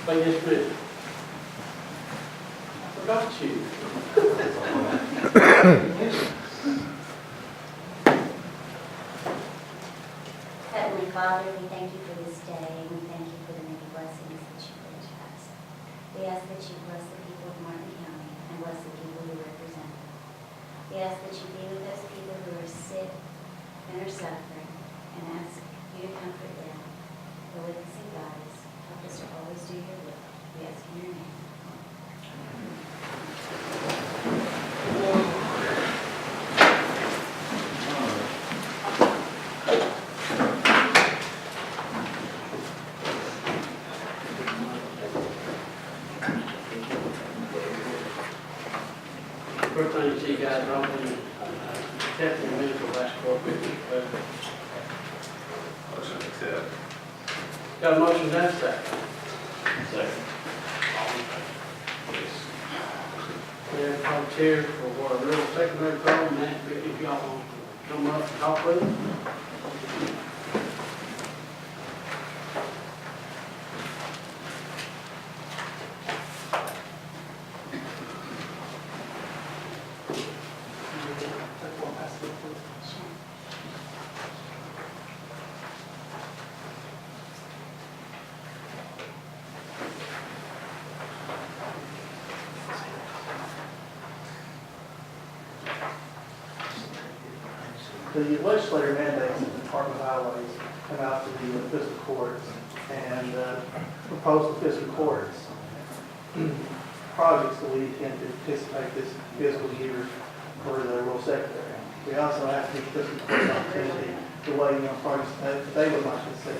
By this minute. I forgot you. Heavenly Father, we thank you for this day, and we thank you for the many blessings that you grant to us. We ask that you bless the people of Martin County and bless the people who represent them. We ask that you be with those people who are sick and are suffering, and ask you to comfort them. Go with us and guide us. Help us to always do your will. We ask in your name. First thing you see guys open, testing the medical basketball equipment. Motion accept. Got a motion and a second. Second. We have volunteer for what a real secondary program, and if y'all want to come up and talk with them. The legislature mandates that the Department of Highways come out to the fiscal courts and propose the fiscal courts projects that we intend to participate this fiscal year for the rural secretary. We also ask the fiscal court opportunity to weigh in on projects that they would like to see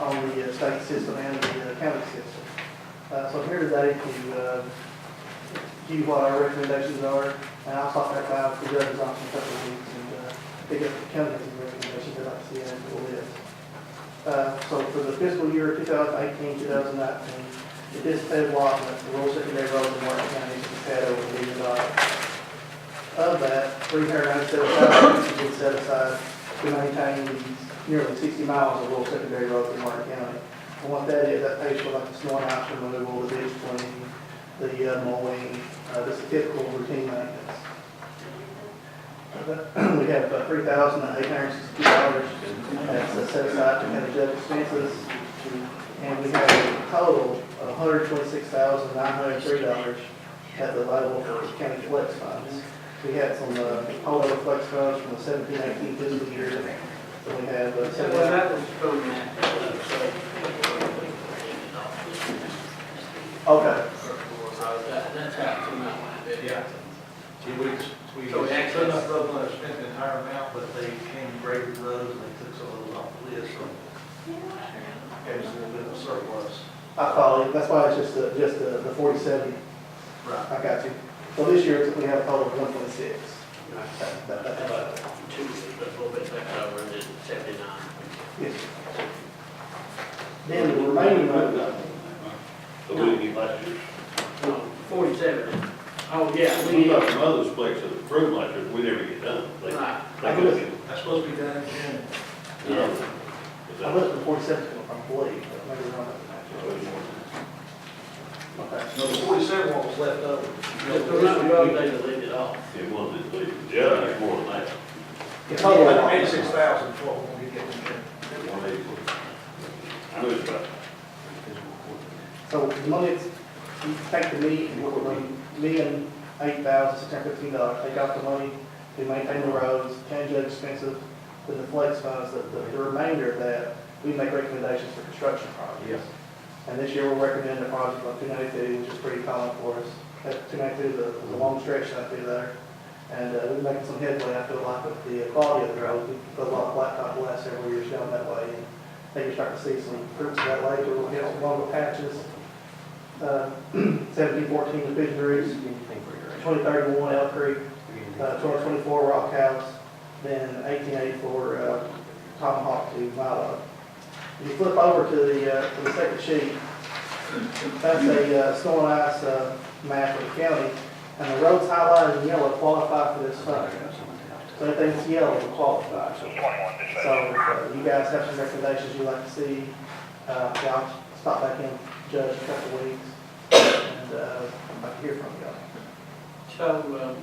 on the state system and the county system. So I'm here today to give you what our recommendations are, and I'll talk back out to the judge's office in a couple of weeks and pick up the county's recommendations that I see in the list. So for the fiscal year 2018-2019, the anticipated allotment for rural secondary roads in Martin County is had over $1 million. Of that, $397,000 has been set aside to maintain these nearly 60 miles of rural secondary roads in Martin County. And what that is, that pays for like the snow and ice removal, the ditch cleaning, the mowing, just typical routine maintenance. We have $3,860 that's set aside to county judge expenses, and we have a total of $126,903 that's available for county flex funds. We had some holdover flex funds from the 17-18 fiscal year, so we have So that was from that. Okay. That's how it came out. Yeah. We So we put actually- enough road money, spent the entire amount, but they came and graded the roads and they took some of those off the list, so gave us a little bit of surplus. I follow you. That's why it's just the 40/70. Right. I got you. So this year we have a total of 126. About 2, a little bit left over, and then 79. Yes. Then the remaining money, So we didn't get last year. No, 47. Oh, yeah, We we, got some other places that approved last year, we never get done. They right. That's supposed to be done in June. Yeah. I looked for 47, I believe, but maybe wrong. Okay. No, the 47 one was left over. Just the road road, they deleted off. It wasn't, yeah, it's more than that. The total amount. 86,000 is what we're going to get in June. 180. I know it's about. So the money, it's, you take the $1,008,615, take out the money to maintain the roads, county judge expenses, then the flex funds, the remainder of that, we make recommendations for construction projects. Yes. And this year we'll recommend a project on 292, which is pretty common for us. That 292 is a long stretch out through there. And we're making some headway, I feel like, with the quality of the road. We've put a lot of blacktop the last several years down that way. And I think you're starting to see some fruits of that later. We'll hit some longer patches. 1714 Division Routes, 2031 Elk Creek, 2024 Rock House, then 1884 Tomahawk to Milo. If you flip over to the second sheet, that's a snow and ice map of the county, and the roads highlighted in yellow qualify for this fund. So anything that's yellow will qualify. So you guys have some recommendations you'd like to see Yeah, I'll stop back in, Judge, in a couple of weeks, and, I'd like to hear from y'all. So,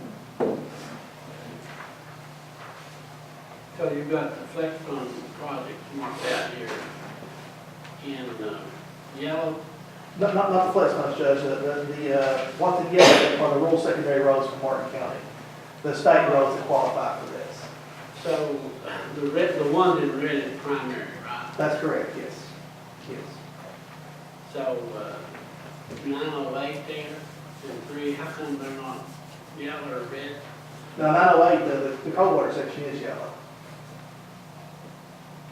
so you've got the flex fund project marked out here in yellow. Not the flex funds, Judge, what's in yellow are the rural secondary roads from Martin County, the state roads that qualify for this. So the ones in red is primary, right? That's correct, yes, yes. So 908 there and 3, how come they're not yellow or red? Now, 908, the cold water section is yellow.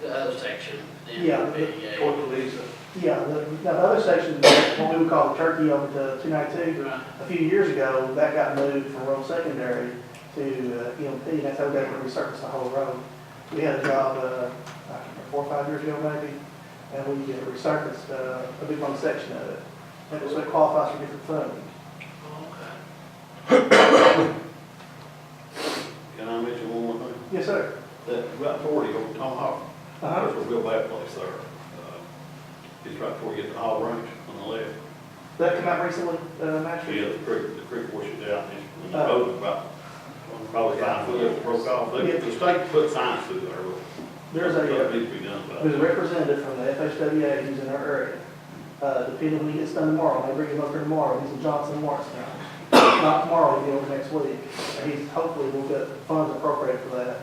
The other section then Yeah. would be, Toward the Lisa. Yeah, now the other section, what we would call the turkey over to 292, right. a few years ago, that got moved from rural secondary to EMP, and that's how we got to resurface the whole road. We had a job, I can't remember, 4 or 5 years ago maybe, and we resurfaced a big one section of it. And it was qualifies for different funding. Okay. Can I mention one more thing? Yes, sir. That Route 40 over Tomahawk, Uh-huh. there's a real bad place there. It's right before you get to the Hall Ranch on the left. That came out recently, So Master? yeah, the creek washes out and the road is about, probably 5 foot, broke off. The state put signs through there, but There's that a, needs to be done about there's a it. representative from the FHWA who's in our area. Depending when he gets done tomorrow, they bring him up here tomorrow, he's in Johnson, Morristown. Not tomorrow, he'll be over next week. And he's, hopefully we'll get funds appropriated for that,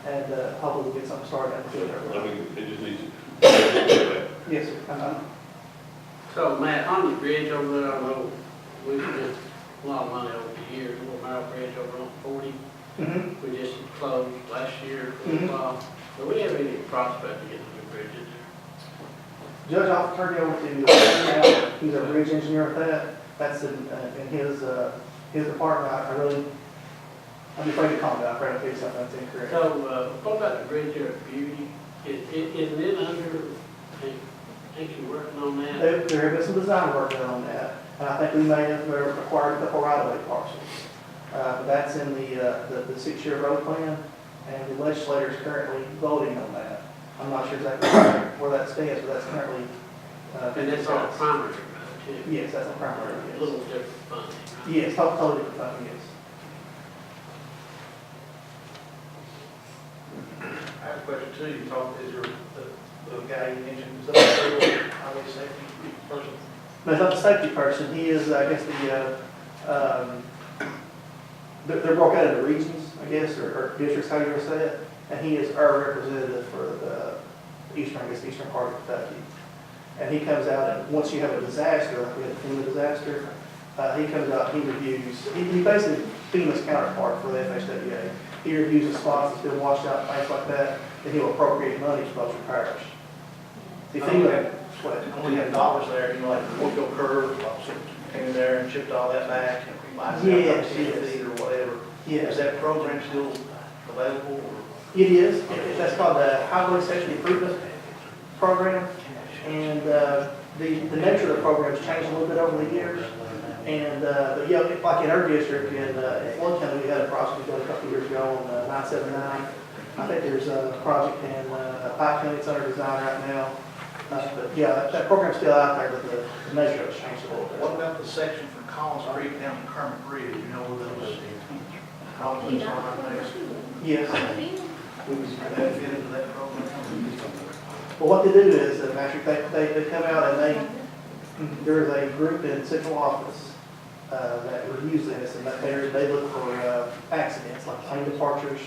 and hopefully we'll get something started out there. I mean, it just needs to. Yes, sir. So Matt, on the bridge over there, I know we spent a lot of money over the years, Little Merrill Bridge over on 40. Mm-hmm. We just closed last year for a Mhm. while. Do we have any prospect of getting a new bridge in there? Judge, I'll turn you over to, he's a bridge engineer with that. That's in his department. I'm afraid to comment, I'm afraid to say something that's incorrect. So, what about the bridge there at Beauty? Isn't it under, ain't you working on that? There have been some design work done on that, and I think we may have acquired a couple right-of-way parcels. But that's in the 6-year road plan, and the legislature is currently voting on that. I'm not sure exactly where that stands, but that's currently. And that's on primary road too? Yes, that's a primary, A yes. little different funding, right? Yes, totally different funding, yes. I have a question too. You talked, is your, the guy you mentioned, is that a highway safety person? No, he's not the safety person, he is, I guess, they're broken out into regions, I guess, or districts, how you ever say it, and he is our representative for the eastern part of Kentucky. And he comes out, and once you have a disaster, like we had a FEMA disaster, he comes out, he reviews, he basically FEMA's counterpart for the FHWA. He reviews the spots that's been washed out, things like that, and he'll appropriate money for those repairs. See, FEMA, what? I only have dollars there, you know, like the Woodville curve, came in there and chipped all that back, and we might have Yes, 10 yes. feet or whatever. Yes. Is that program still available, or? It is. That's called the Highway Section Improvement Program. And the nature of the program has changed a little bit over the years. And, but yeah, like in our district, in Floyd County, we had a project done a couple of years ago on 979. I think there's a project in Pike County that's under design right now. But yeah, that program's still out there, but the nature has changed a little bit. What about the section from Collins Creek down to Kermit Bridge, you know, where those problems are right there? Yes. Would that fit into that program? Well, what they do is, Patrick, they come out and there's a group in central office that reviews this, and that they look for accidents, like plane departures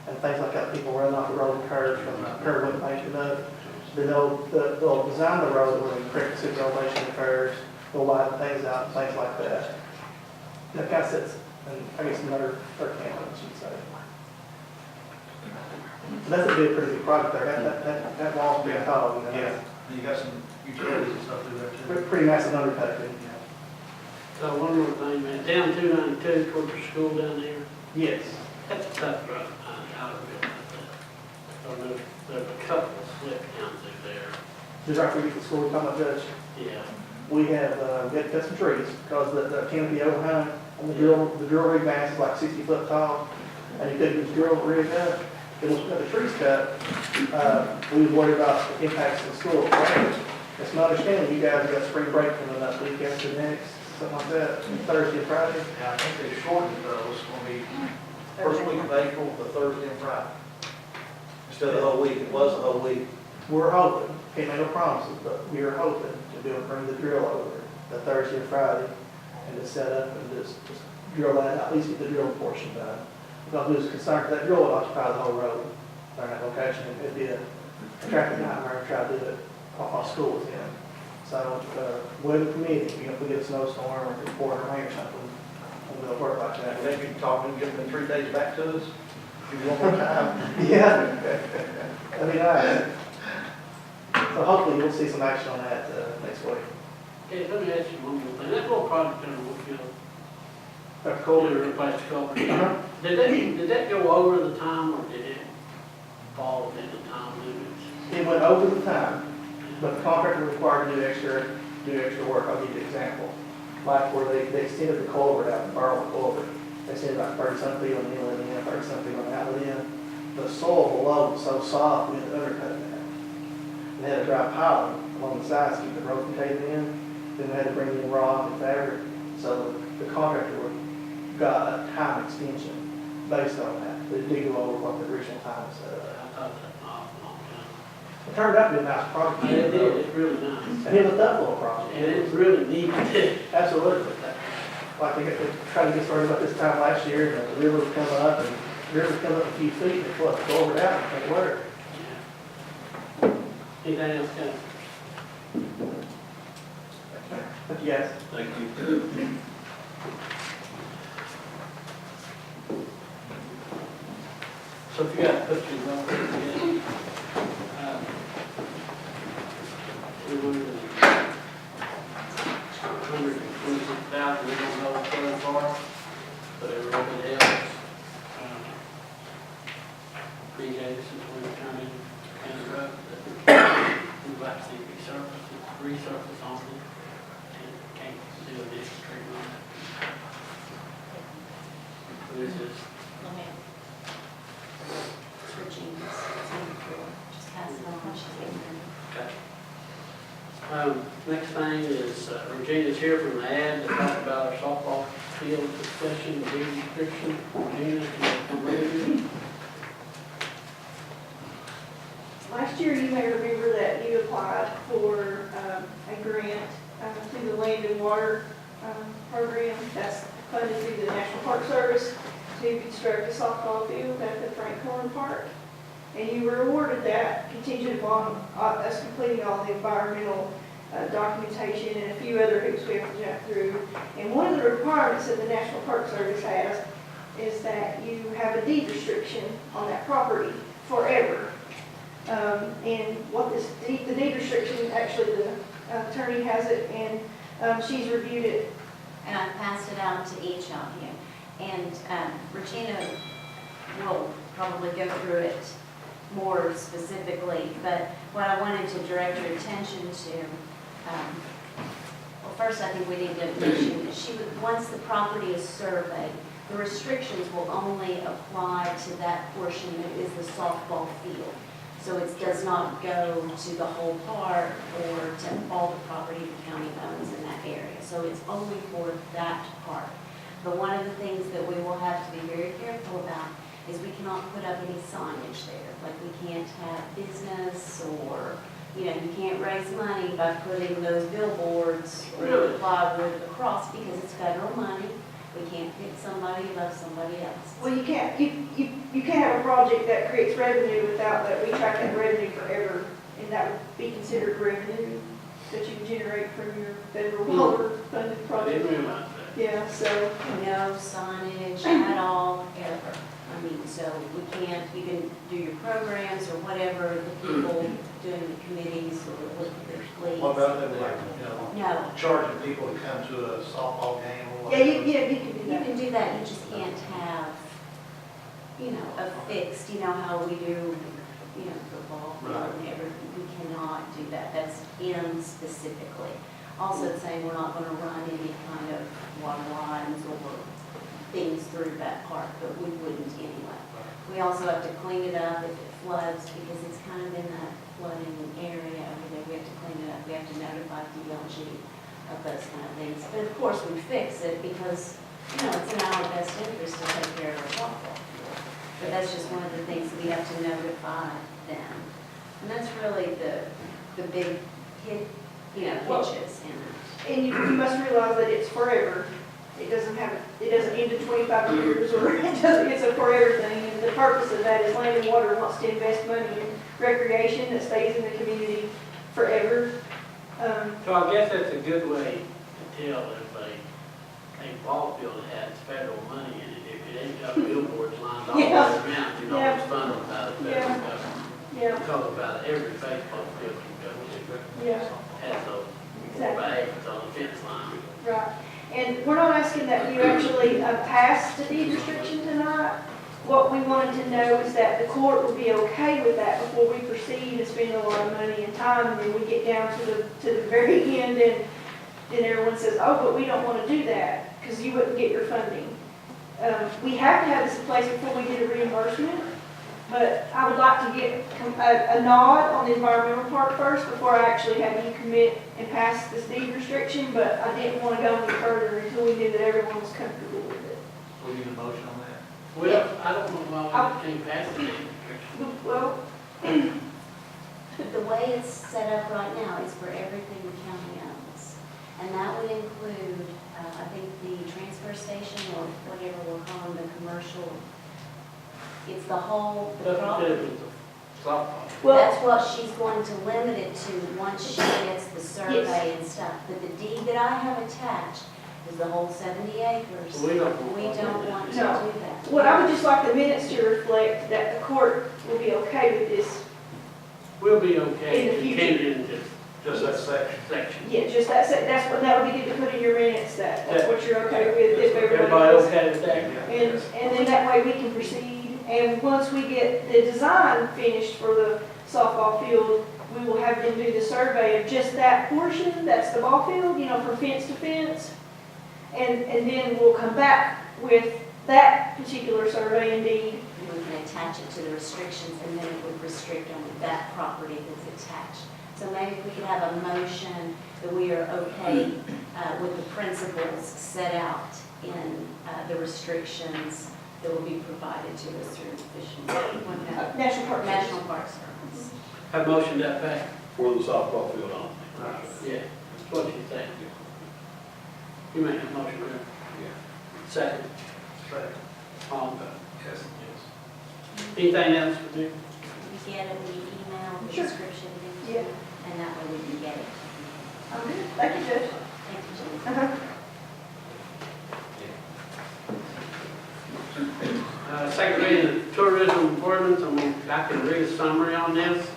and things like that, people running off the road and curves from the curve wasn't painted enough. Then they'll design the road where the correct elevation occurs, they'll lighten things out, and things like that. That kind of sets, and I guess another camera, I should say. So that's a pretty big project there. That wall's pretty tall, you know. Yeah, and you got some utilities and stuff through there too. Pretty massive undertaking. So one more thing, man, down 292 towards the school down there, Yes. that's a tough road, I don't know about that. So there's a couple of slip down through there, Just after we get to school, we talking about Judge. yeah. We have, cut some trees, because the canopy overhang on the drill rig mast is like 60 foot tall, and you couldn't just drill the rig up. And once we got the trees cut, we was worried about the impacts to the school. It's my understanding you guys got spring break coming up week after next, something like that, Thursday and Friday. Yeah, I think they shortened it though, it's gonna be first week of April, the Thursday and Friday. Instead of the whole week, it was the whole week. We're hoping, can't make no promises, but we are hoping to be able to bring the drill over the Thursday and Friday and to set up and just drill that, at least get the drill portion done. Because we was concerned that drill would occupy the whole road during that location. It'd be a traffic nightmare to try to do it while school is in. So, weather permitting, you know, if we get a snowstorm or if it's pouring rain or something, we'll work like that. And then you talk and give them 3 days back to us, give you one more time. Yeah. I mean, so hopefully we'll see some action on that next week. Okay, let me ask you one more thing. That little project in Woodfield, Dr. to Cole? replace the culvert, Uh-huh. did that go over the time or did it fall within the time limits? It went over the time, but the contractor was required to do extra work. I'll give you an example. Like where they extended the culvert out, the Barlow culvert. They extended about 30-some feet on the inlet end, 30-some feet on the outlet end. The soil below was so soft, we had to undercut that. They had to dry piling along the sides to keep the road from caving in. Then they had to bring in rock and fabric. So the contractor got a time extension based on that. They did go over what the original time was set I up. thought that, long It turned out to be a nice project. time. It did, it's really nice. And it was that little project. And it's really neat. Absolutely. Like they tried to get started about this time last year, and the river was coming up, and the river was coming up a few feet, and it flooded the culvert out, and it worked. Anything else, Ken? But yes, Thank you. So if you got pictures up there, again, $226,000, we don't know what's going for, but it really helps. Appreciate it since we're turning kind of rough, that we'd like to see resurface on it, and can't do a district treatment on it. This is Regina's, it's on the floor. Just pass it on, she's getting ready. Okay. Next thing is Regina's here from the ad to talk about our softball field discussion, deed description. Regina, can you come over here? Last year, you may remember that you applied for a grant through the Land and Water program that's funded through the National Park Service to construct a softball field at the Frank Corn Park. And you were awarded that contingent upon us completing all the environmental documentation and a few other hoops we have to jump through. And one of the requirements that the National Park Service has is that you have a deed restriction on that property forever. And what the deed restriction, actually the attorney has it, and she's reviewed it. And I passed it out to each of you. And Regina will probably go through it more specifically, but what I wanted to direct your attention to, well, first I think we need to mention that once the property is surveyed, the restrictions will only apply to that portion that is the softball field. So it does not go to the whole park or to all the property the county owns in that area. So it's only for that part. But one of the things that we will have to be very careful about is we cannot put up any signage there. Like we can't have business or, you can't raise money by putting those billboards or the plywood across because it's federal money. We can't pick somebody above somebody else. Well, you can't have a project that creates revenue without that we track that revenue forever, and that would be considered revenue that you generate from your federal water funded I project. didn't realize that. Yeah, so, No signage at all, ever. I mean, so we can't, you can do your programs or whatever, the people doing the committees or with their fleets. What about them, like, No, charging people to come to a softball game or yeah, whatever? you can do you that. can do that, you just can't have, a fixed, how we do, football Right. and everything. We cannot do that. That's in specifically. Also saying we're not going to run any kind of water lines or things through that part, but we wouldn't anyway. We also have to clean it up if it floods, because it's kind of in that flooding area over there. We have to clean it up. We have to notify DLG of those kind of things. But of course, we fix it because, you know, it's in our best interest to take care of our softball field. But that's just one of the things that we have to notify them. And that's really the big hit, you know, hitches in it. And you must realize that it's forever. It doesn't end in 25 years, or it's a forever thing. And the purpose of that is Land and Water wants to invest money in recreation that stays in the community forever. So I guess that's a good way to tell everybody, a ball field has federal money in it. If it ain't got billboards lined all the way around, you know, it's funded by the federal government. Yeah, Because about every baseball field you go to yeah, has those exactly. bags on the fence line. Right. And we're not asking that you actually pass the deed restriction tonight. What we wanted to know is that the court would be okay with that before we proceed and spend a lot of money and time, and then we get down to the very end, and then everyone says, oh, but we don't want to do that, because you wouldn't get your funding. We have to have this in place before we get a reimbursement, but I would like to get a nod on the environmental part first before I actually have you commit and pass this deed restriction, but I didn't want to go any further until we knew that everyone was comfortable with it. We need a motion on that. Well, I don't know why we can't pass the deed restriction. Well, The way it's set up right now is for everything the county owns. And that would include, I think, the transfer station or whatever we're calling the commercial. It's the whole, the Nothing to property. do with the softball. well, That's what she's going to limit it to once she gets the survey and stuff. But the deed that I have attached is the whole 70 acres. We don't want We to do don't that. want to do No. that. what I would just like the minutes to reflect that the court will be okay with this. We'll be In okay the to future. change it into Just that section. section. Yeah, just that would be good to put in your minutes, that's what you're okay with, if Everybody everybody is. okay with that? And then that way we can proceed, and once we get the design finished for the softball field, we will have them do the survey of just that portion, that's the ball field, you know, from fence to fence. And then we'll come back with that particular survey indeed. We can attach it to the restrictions, and then it would restrict only that property that's attached. So maybe if we could have a motion that we are okay with the principles set out in the restrictions that will be provided to us through the National Park. National Park Service. Have motion that back. For the softball field on. Yeah, that's what you think. You make a motion, Rick? Yeah. Second. Second. All in favor? Yes. Anything else to do? We get it, we email the Sure. description into Yeah. you, and that way we can get it. I'm good, thank you, Judge. Thank you, Jennifer. Uh-huh. Second reading of tourism ordinance, I can read a summary on this.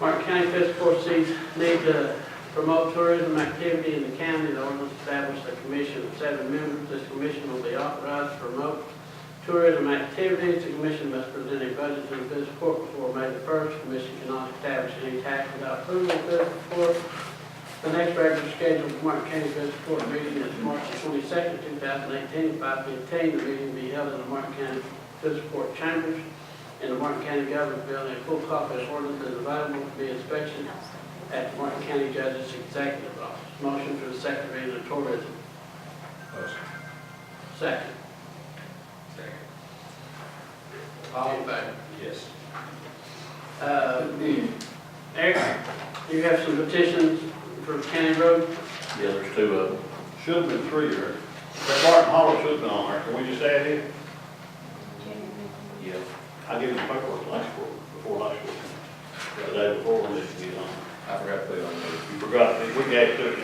Martin County Fiscal sees need to promote tourism activity in the county. The ordinance established a commission of 7 members. This commission will be authorized to promote tourism activities. The commission must present a budget to the fiscal court before May the 1st. The commission cannot establish any tax without approval of the fiscal court. The next regular scheduled Martin County Fiscal Court meeting is March the 22nd, 2018, at 5:15. The meeting will be held in the Martin County Fiscal Court chambers in the Martin County Government Building. A full copy of the ordinance is available to be inspected at the Martin County Judge's Executive Office. Motion for the second reading of tourism. Motion. Second. Second. All in favor? Yes. Eric, you have some petitions for County Road? Yeah, there's 2 of them. Should have been 3 there. That Martin Hollow should have been on there. Can we just add it? Yeah. I gave you the paperwork before last week. The day before when this was on. I forgot to put it on there. You forgot, we can add it to it.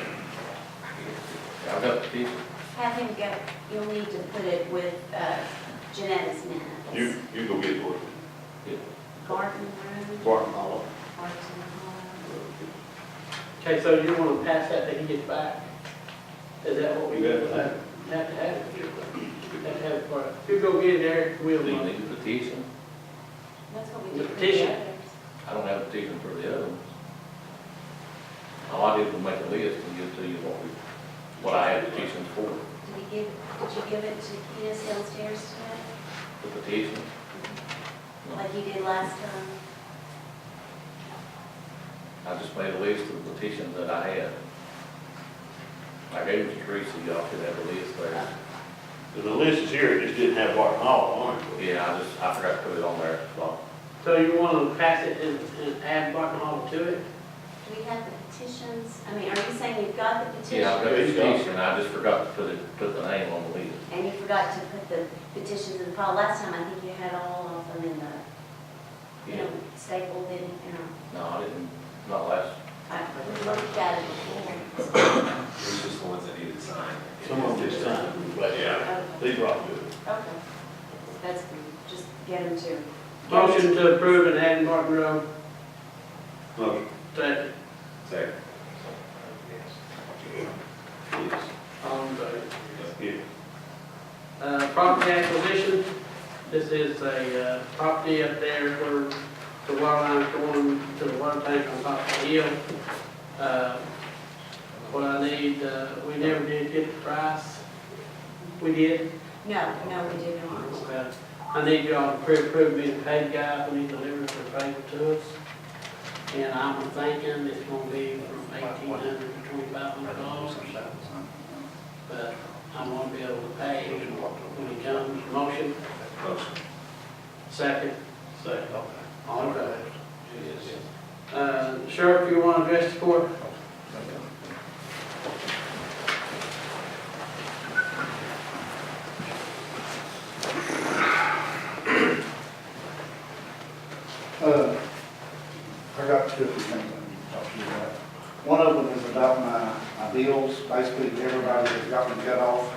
I've got the piece. Have him go, you'll need to put it with Jeanette's minutes. You go get it for it. Garden Road, Martin Hollow. Barton Hollow. Okay, so you want to pass that till he gets back? Is that what we We do? have to have it. Have to have it. Have to have it for, you go get it, Eric, we'll Do you do need a petition? That's what we The did for the petition. others. I don't have a petition for the other ones. All I did was make a list and give it to you what I had petitions for. Do you give it to Kenis downstairs today, The petition. like you did last time? I just made a list of the petitions that I had. I gave it to Teresa, y'all should have the list there. The list is here, it just didn't have Barton Hall on it. Yeah, I forgot to put it on there, so. So you want to pass it and add Barton Hall to it? Do we have the petitions? I mean, are you saying you've got the petition? Yeah, I've got the He's got it. petition, I just forgot to put the name on the list. And you forgot to put the petitions in the file. Last time, I think you had all of them in the, stapled in, No, I didn't, not last. we looked at it before. It's just the ones that need to sign. Some of them just time, but yeah, these are all good. Okay. That's good. Just get them to. Motion to approve and add Barton Road. Motion. Second. Second. Yes. All in favor? Yeah. Property acquisition. This is a property up there where the water line's going to the water tank on top of the hill. What I need, we never did get the price. We did. No, we did not. Okay. I need y'all to approve me the paid guy when he delivers the paper to us. And I'm thinking it's gonna be from $1,800 to $2,500. But I wanna be able to pay him when he comes. Motion, Motion. second, Second. all in favor. Sheriff, you wanna address the court? I got two things I need to talk to you about. One of them is about my bills. Basically, everybody has got them cut off.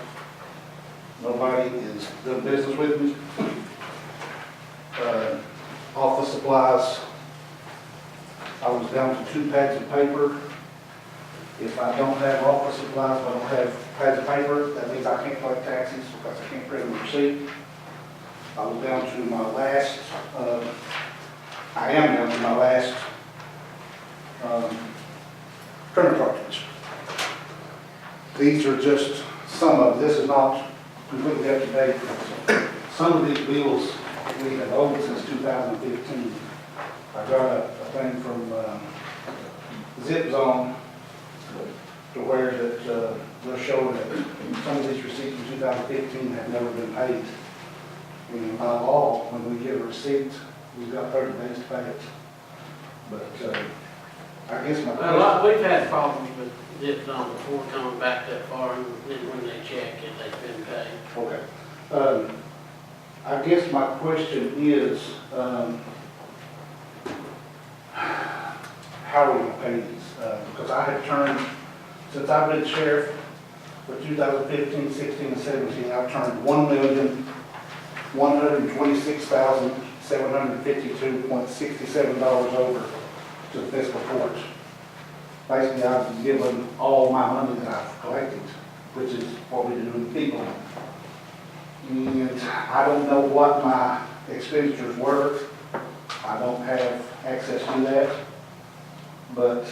Nobody is doing business with me. Office supplies, I was down to 2 pads of paper. If I don't have office supplies, if I don't have pads of paper, that means I can't collect taxes because I can't print a receipt. I was down to my last, I am down to my last printer cartridge. These are just some of, this is not completely up to date. Some of these bills we have owed since 2015. I got a thing from Zip Zone to where that they're showing that some of these receipts from 2015 have never been paid. And by law, when we get a receipt, we've got 30 days to pay it. But I guess my question, We've had problems with Zip Zone before coming back that far, and then when they check it, they've been paid. okay. I guess my question is, how are we going to pay these? Because I have turned, since I've been sheriff for 2015, 16, and 17, I've turned $1,126,752.67 over to the fiscal court. Basically, I've given all my money that I've collected, which is what we do with people. And I don't know what my expenditures were. I don't have access to that. But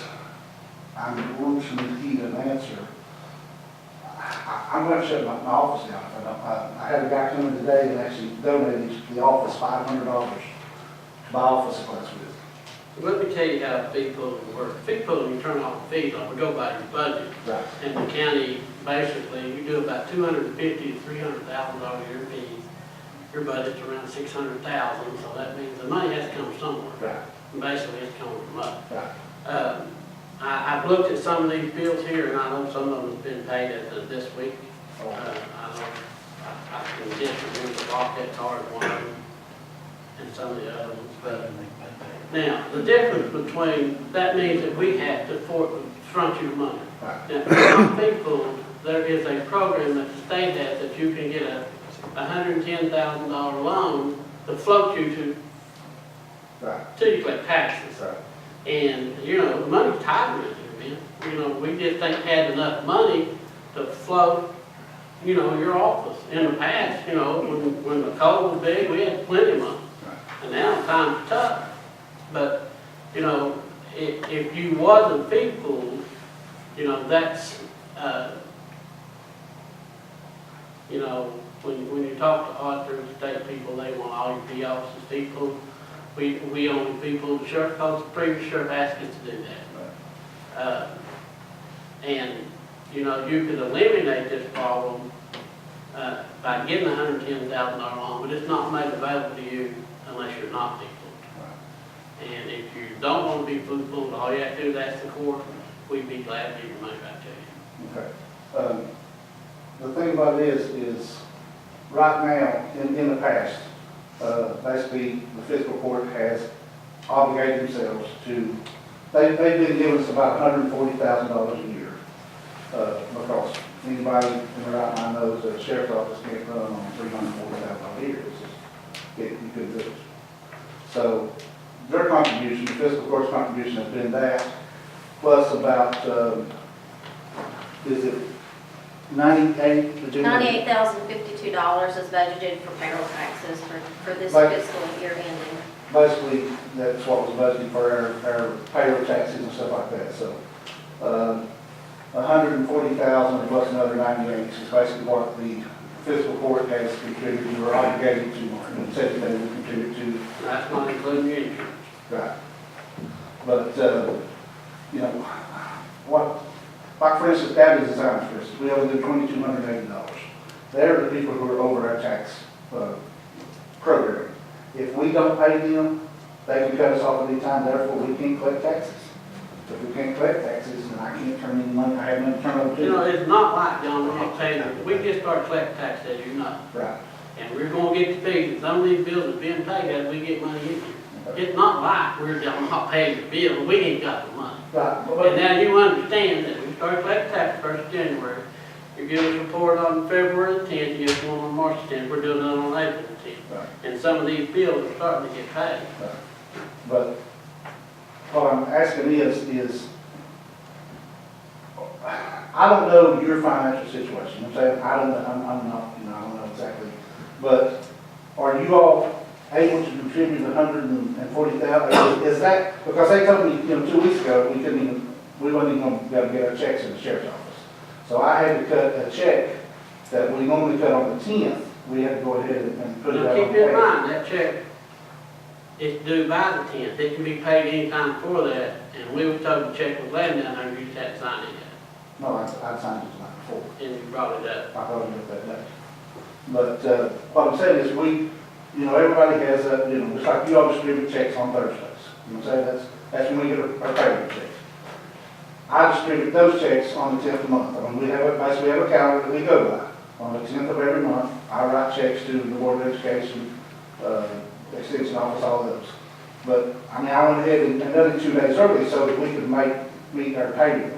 I'm going to need an answer. I'm going to shut my office down if I don't. I had a guy come in today and actually donated the office $500 to buy office supplies with. Let me tell you how fee pooling works. Fee pooling, you turn off the fees on, we go by your budget. Right. And the county, basically, you do about $250,000 to $300,000 a year fees. Your budget's around $600,000, so that means the money has to come somewhere. Right. And basically, it's coming from us. Right. I've looked at some of these bills here, and I know some of them's been paid at this week. I know, I can just remember the Rocket card, one of them, and some of the other ones, but now, the difference between, that means that we have to front you money. Right. Now, on people, there is a program that the state has that you can get a $110,000 loan to float you to, Right. till you collect taxes. Right. And, the money's tight around here, man. We just ain't had enough money to float, your office. In the past, when the coal was big, we had plenty of money. Right. And now times are tough. But, if you wasn't fee pooled, that's, you know, when you talk to auditors, state people, they want all your P officers people. We only people, the sheriff, calls the previous sheriff asked us to do that. And, you know, you could eliminate this problem by getting a $110,000 loan, but it's not made available to you unless you're not people. And if you don't want to be food, all you have to do is ask the court, we'd be glad to give your money back to you. Okay. The thing about it is right now, in the past, basically, the fiscal court has obligated themselves to, they've been giving us about $140,000 a year. Because anybody in the right mind knows that the sheriff's office can't run on $340,000 a year. It's just, you couldn't do it. So their contribution, the fiscal court's contribution has been that, plus about, is it 98? $98,052 is budgeted for payroll taxes for this Right. fiscal year ending. Basically, that's what was budgeted for our payroll taxes and stuff like that, so, 140,000 plus another 98 is basically what the fiscal court has contributed, or obligated to, and said they would contribute to. That's not including your insurance. Right. But, you know, what, like for instance, data design, for instance, we only do $2,280. They're the people who are over our tax program. If we don't pay them, they can cut us off any time, therefore we can't collect taxes. If we can't collect taxes, then I can't turn any money, I have nothing to turn over to. You know, it's not like, John, I'm saying, that we just start collecting tax, as you know. Right. And we're gonna get the fees, and some of these bills are being paid as we get money in here. It's not like we're not paying the bill, we ain't got the money. Right. And now you understand that we start collecting tax first of January. You give us a report on February the 10th, you get one on March 10th, we're doing it on April the 10th. Right. And some of these bills are starting to get paid. Right. But what I'm asking is, I don't know your financial situation. I'm saying, I don't know, I'm not, you know, I don't know exactly. But are you all able to contribute 140,000? Is that, because they told me, you know, 2 weeks ago, we wasn't even going to be able to get our checks in the sheriff's office. So I had to cut a check that we normally cut on the 10th. We had to go ahead and put it Now, out. keep in mind, that check is due by the 10th. It can be paid anytime before that, and we were told the check was laying down there, and you just had to sign it yet. No, I signed it tonight before. And you brought it up. I thought it was that day. But what I'm saying is you know, everybody has a, you know, just like you all distribute checks on Thursdays. You know what I'm saying? That's when we get our payroll checks. I distribute those checks on the 10th of the month. I mean, we have a calendar that we go by. On the 10th of every month, I write checks to the Board of Education, Extension Office, all those. But, I mean, I went ahead and done it 2 days early so that we could meet our payroll.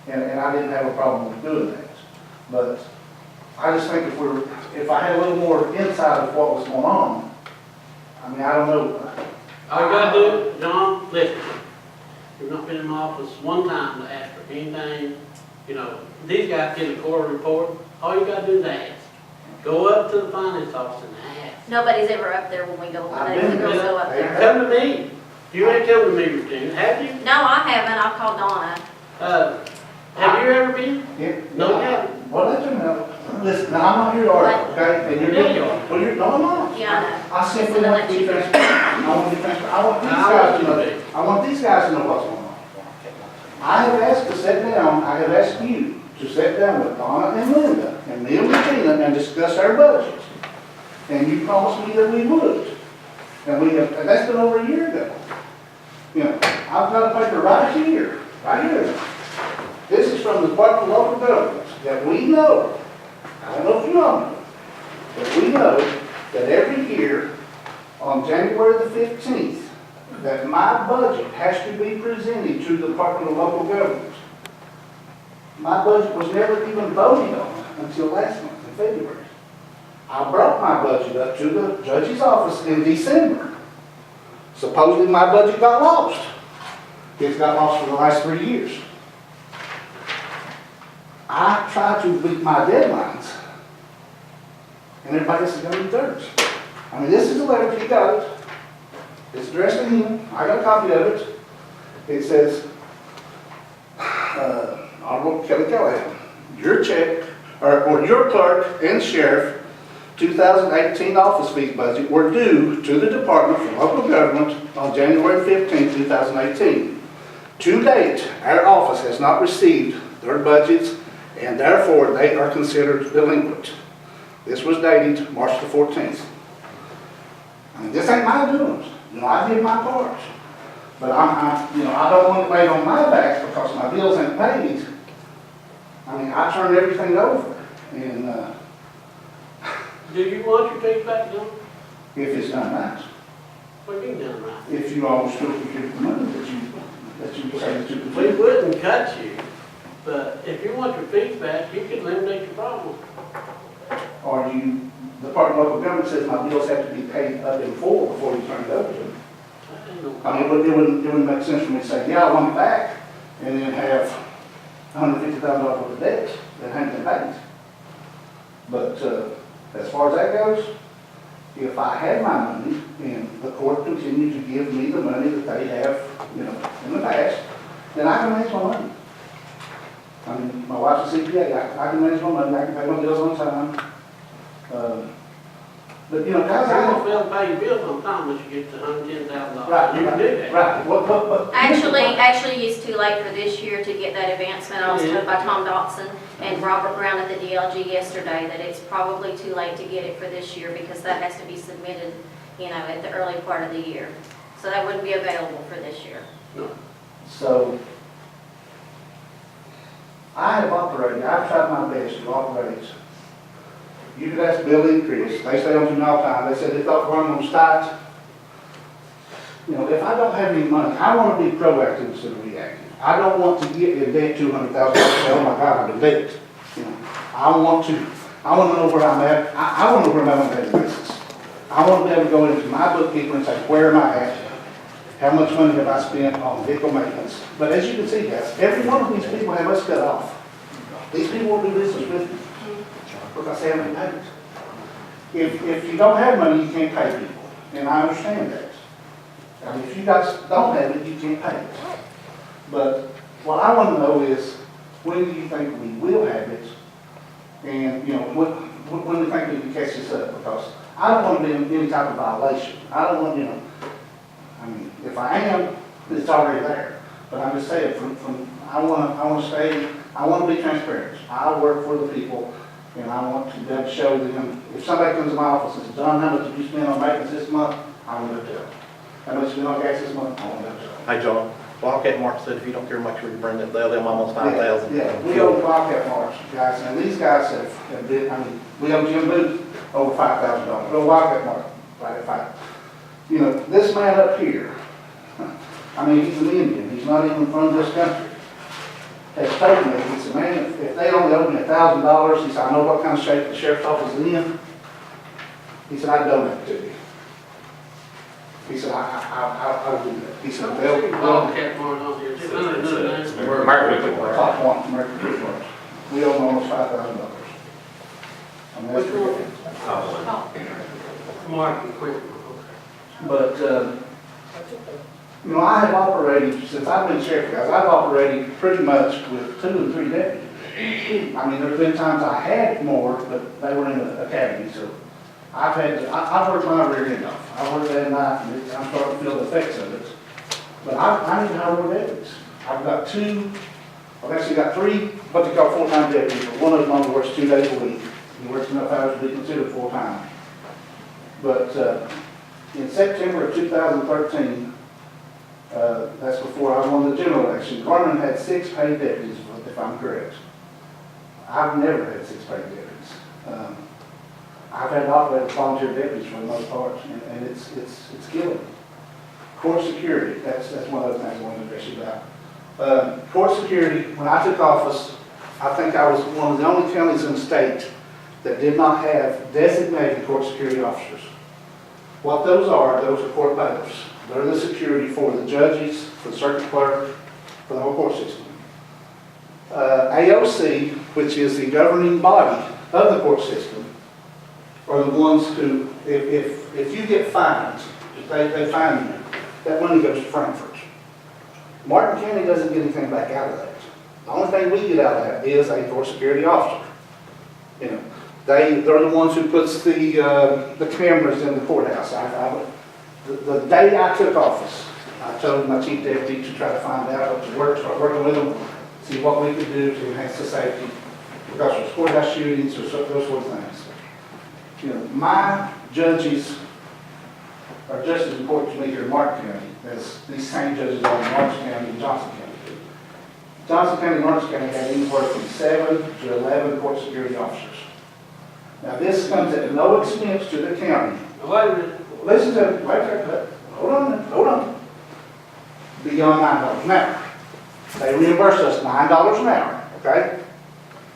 And I didn't have a problem with doing that. But I just think if I had a little more insight of what was going on, I mean, I don't know. All you gotta do, John, listen, you've not been in my office one time to ask for anything. You know, these guys get a quarter report, all you gotta do is ask. Go up to the finance office and ask. Nobody's ever up there when we go, I've when been the girls there. go up there. Come to me. You ain't come to me, Regina, have you? No, I haven't, I've called Donna. Have you ever been? Yeah. No, you haven't. Well, let them know. Listen, now, I'm not here to argue, okay? And you're Yeah, you are. well, no, I'm not. Yeah, I know. I simply want to be transparent. I want to be transparent. I want these guys to know. I want these guys to know what's going on. I have asked to sit down. I have asked you to sit down with Donna and Linda and me and Regina and discuss our budget. And you promised me that we would. And that's been over a year ago. You know, I've got a paper right here. This is from the Department of Local Government that we know. I don't know if you all know, but we know that every year on January the 15th, that my budget has to be presented to the Department of Local Government. My budget was never even voted on until last month in February. I brought my budget up to the judge's office in December. Supposedly my budget got lost. It's got lost for the last 3 years. I try to meet my deadlines, and everybody else is going to meet theirs. I mean, this is a letter, you got it. It's addressed to him. I got a copy of it. It says, Honorable Kelly Callahan, your check, or your clerk and sheriff 2018 office fees budget were due to the Department for Local Government on January 15, 2018. To date, our office has not received their budgets, and therefore they are considered delinquent. This was dated March the 14th. I mean, this ain't my doings. You know, I did my part. But I don't want it laid on my back because my bills ain't paid. I mean, I turn everything over, and Do you want your fees back, John? if it's done right, What have you done right? if you all strictly give the money that you say that you can We do. wouldn't cut you, but if you want your fees back, you could eliminate your problem. Or you, the Department of Local Government says my bills have to be paid up in full before you turn it over to them. That ain't no I mean, it wouldn't make sense for me to say, yeah, I want it back, and then have $150,000 worth of debt that hadn't been paid. But as far as that goes, if I had my money and the court continued to give me the money that they have, you know, in the past, then I can manage my money. I mean, my wife's a CPA, I can manage my money, I can pay my bills on time. But, you know, guys, You're I gonna fail to pay your bills on time unless you get to $110,000. Right, You can do that. right, what? Actually, it's too late for this year to get that advancement. I was told by Tom Dotson and Robert Brown at the DLG yesterday that it's probably too late to get it for this year because that has to be submitted, you know, at the early part of the year. So that wouldn't be available for this year. So, I've tried my best to operate. You could ask Billy and Chris, they stay on to me all the time, they said they thought running them tight. You know, if I don't have any money, I want to be proactive instead of reactive. I don't want to get in debt $200,000, oh my God, I'm in debt. You know, I want to know where I'm at, I want to know where I'm at on a daily basis. I want to be able to go into my bookkeeper and say, where am I at? How much money have I spent on vehicle maintenance? But as you can see, guys, every one of these people have us cut off. These people won't do business with me because they haven't paid. If you don't have money, you can't pay people, and I understand that. I mean, if you guys don't have it, you can't pay it. But what I want to know is, when do you think we will have it? And, you know, when do you think we can catch this up? Because I don't want to be in any type of violation. I don't want, you know, I mean, if I am, it's already there. But I'm just saying, I want to be transparent. I work for the people, and I want to be able to show them. If somebody comes to my office and says, John, how much did you spend on maintenance this month? I want to tell them. How much you spent on gas this month? I want to tell them. Hey, John, Wildcat Mark said if you don't care, make sure you bring that, they'll them almost 5,000. Yeah, we owe Wildcat March, guys, and these guys have been, I mean, we owe Jim Booth over $5,000. We owe Wildcat March right at $5,000. You know, this man up here, I mean, he's an Indian, he's not even from this country, has told me, he said, man, if they only owe me $1,000, he said, I know what kind of shape the sheriff's office is in. He said, I'd donate it to you. He said, I'll do that. He said, they'll. Wildcat Mart on here, too. I don't know that. Top one, American Football. We owe them almost $5,000. I mean, that's pretty good. Mark and Quick. But, you know, I have operated, since I've been sheriff, guys, I've operated pretty much with 2 and 3 deputies. I mean, there's been times I had more, but they were in the academy, so I've worked my rear end off. I worked that night, and I'm starting to feel the effects of it. But I need to hire more deputies. I've actually got 3, what they call full-time deputies, but one of them only works 2 days a week. He works enough hours to be considered full-time. But in September of 2013, that's before I won the general election, Garmin had 6 paid deputies, if I'm correct. I've never had 6 paid deputies. I've had to operate with volunteer deputies for the most part, and it's killing me. Court security, that's one of the things I want to address you about. Court security, when I took office, I think I was one of the only counties in the state that did not have designated court security officers. What those are court bailiffs. They're the security for the judges, for the circuit clerk, for the whole court system. AOC, which is the governing body of the court system, are the ones who, if you get fined, if they fine you, that money goes to Frankfurt. Martin County doesn't get anything back out of that. The only thing we get out of that is a court security officer. You know, they're the ones who puts the cameras in the courthouse. The day I took office, I told my chief deputy to try to find out what to work, start working with them, see what we could do to enhance the safety, because there's courthouse shootings or those sort of things. You know, my judges are just as important to me here in Martin County as these same judges are in Martin County and Johnson County. Johnson County and Lawrence County have anywhere from 7 to 11 court security officers. Now, this comes at no expense to the county. Wait a minute. Listen to me, wait, hold on. Beyond $9 an hour. They reimburse us $9 an hour, okay?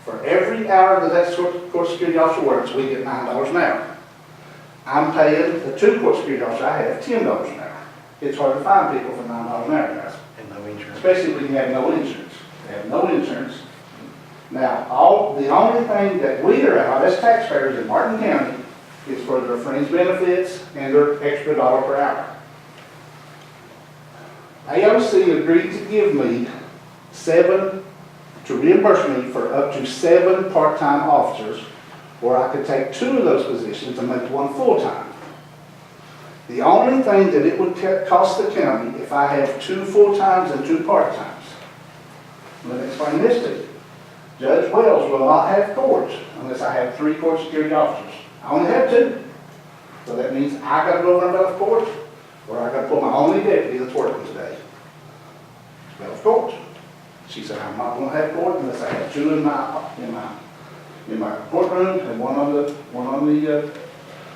For every hour that court security officer works, we get $9 an hour. I'm paying the 2 court security officers I have $10 an hour. It's hard to find people for $9 an hour, guys. And no insurance. Especially when you have no insurance. They have no insurance. Now, the only thing that we are out as taxpayers in Martin County is for their fringe benefits and their extra $1 per hour. AOC agreed to give me to reimburse me for up to 7 part-time officers, or I could take 2 of those positions and make 1 full-time. The only thing that it would cost the county if I have 2 full-times and 2 part-times. Let me explain this to you. Judge Wells will not have court unless I have 3 court security officers. I only have 2. So that means I gotta go over and Bell's Court, or I gotta pull my only deputy that's working today. Bell's Court. She said, I'm not gonna have court unless I have 2 in my courtroom and one on the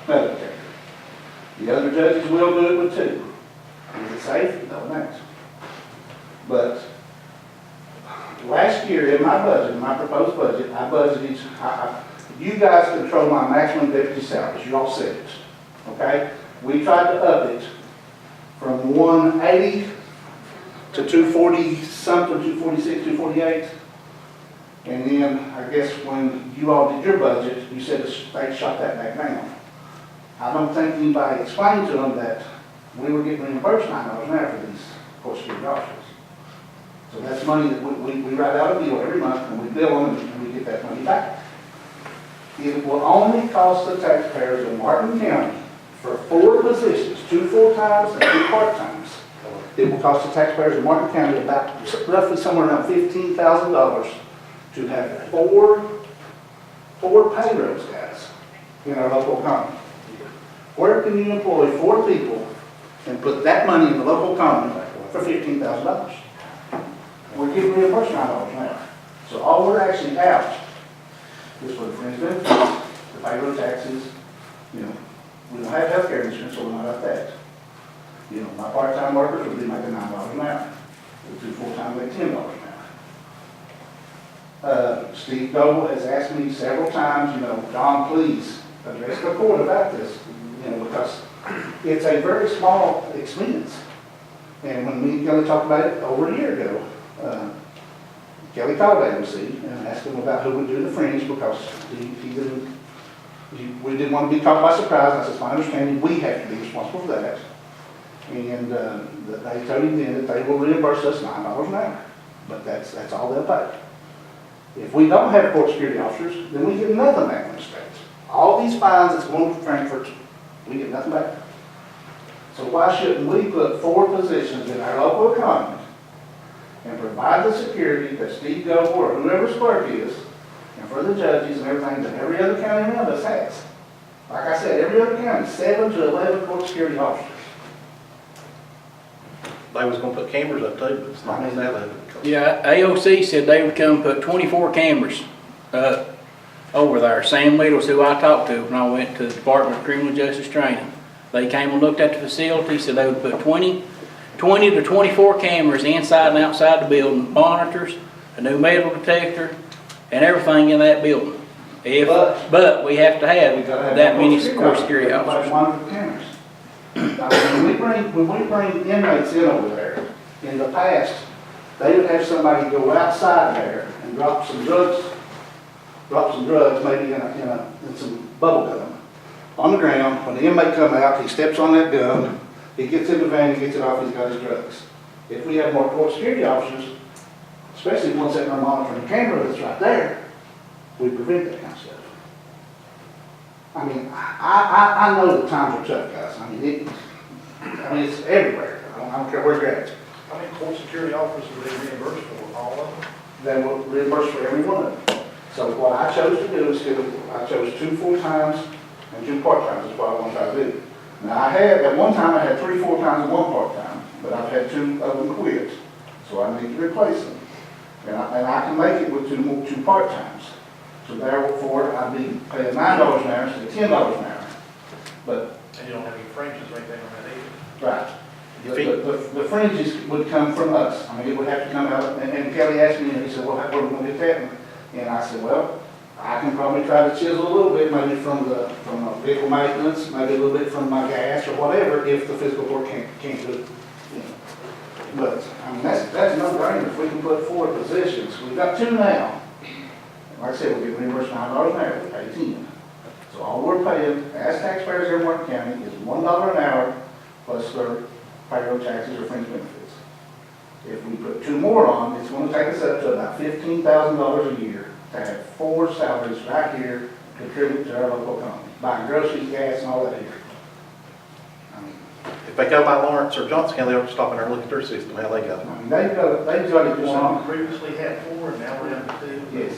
medical care. The other judges will do it with 2. Is it safe? No, thanks. But last year in my budget, my proposed budget, I budgeted, you guys control my maximum deputy salaries, you all said it, okay? We tried to up it from 180 to 240 something, 246, 248. And then I guess when you all did your budget, you said the state shot that back down. I don't think anybody explained to them that we were getting reimbursed $9 an hour for these court security officers. So that's money that we write out a bill every month and we bill them and we get that money back. It will only cost the taxpayers in Martin County for 4 positions, 2 full-times and 2 part-times. It will cost the taxpayers in Martin County about roughly somewhere around $15,000 to have 4 payrolls, guys, in our local economy. Where can you employ 4 people and put that money in the local economy for $15,000? We're getting reimbursed $9 an hour. So all we're actually out is for the fringe benefits, the payroll taxes, you know, we don't have health care insurance, so we're not out that. You know, my part-time workers will be making $9 an hour. The 2 full-time make $10 an hour. Steve Goble has asked me several times, you know, John, please address the court about this, you know, because it's a very small expense. And when me and Kelly talked about it over a year ago, Kelly called AOC and asked him about who would do the fringe because we didn't want to be caught by surprise. I said, it's my understanding we have to be responsible for that. And they told him then that they will reimburse us $9 an hour. But that's all they'll pay. If we don't have court security officers, then we get nothing back from the state. All these fines that's going to Frankfurt, we get nothing back. So why shouldn't we put 4 positions in our local economy and provide the security that Steve Goble or whoever's clerk is, and for the judges and everything that every other county around us has? Like I said, every other county, 7 to 11 court security officers. They was gonna put cameras up too, but it's not gonna have that. Yeah, AOC said they would come put 24 cameras over there. Sam Little's who I talked to when I went to the Department of Criminal Justice Training. They came and looked at the facility, said they would put 20 to 24 cameras inside and outside the building, monitors, a new metal detector, and everything in that building. But we have to have that many court security officers. When we bring inmates in over there, in the past, they would have somebody go outside there and drop some drugs, maybe in some bubble gum on the ground. When the inmate come out, he steps on that gun, he gets in the van, he gets it off, he's got his drugs. If we have more court security officers, especially ones that are monitoring the camera that's right there, we prevent that kind of stuff. I mean, I know the times are tough, guys. I mean, it's everywhere. I don't care where you're at. How many court security officers are they reimbursed for? All of them? They will reimburse for every one of them. So what I chose to do is I chose 2 full-times and 2 part-times, is what I want to try to do. Now, at one time, I had 3 full-times and 1 part-time, but I've had 2 of them quit, so I need to replace them. And I can make it with 2 part-times. So therefore, I'd be paying $9 an hour instead of $10 an hour. But, And you don't have any fringes or anything on that either? right, the fringes would come from us. I mean, it would have to come out, and Kelly asked me, and he said, well, where are we going to get that? And I said, well, I can probably try to chisel a little bit, maybe from vehicle maintenance, maybe a little bit from my gas or whatever, if the fiscal court can't do it. You know. But, I mean, that's no brainer. If we can put 4 positions, we've got 2 now. Like I said, we're getting reimbursed $9 an hour, we pay 10. So all we're paying as taxpayers here in Martin County is $1 an hour plus their payroll taxes or fringe benefits. If we put 2 more on, it's going to take us up to about $15,000 a year to have 4 salaries right here contribute to our local economy, buying groceries, gas, and all that here. I mean, If they go by Lawrence or Johnson County, they'll stop in there and look at their system, how they got it. I mean, they've got it going on. Previously had 4, and now we're down to 2. Yes.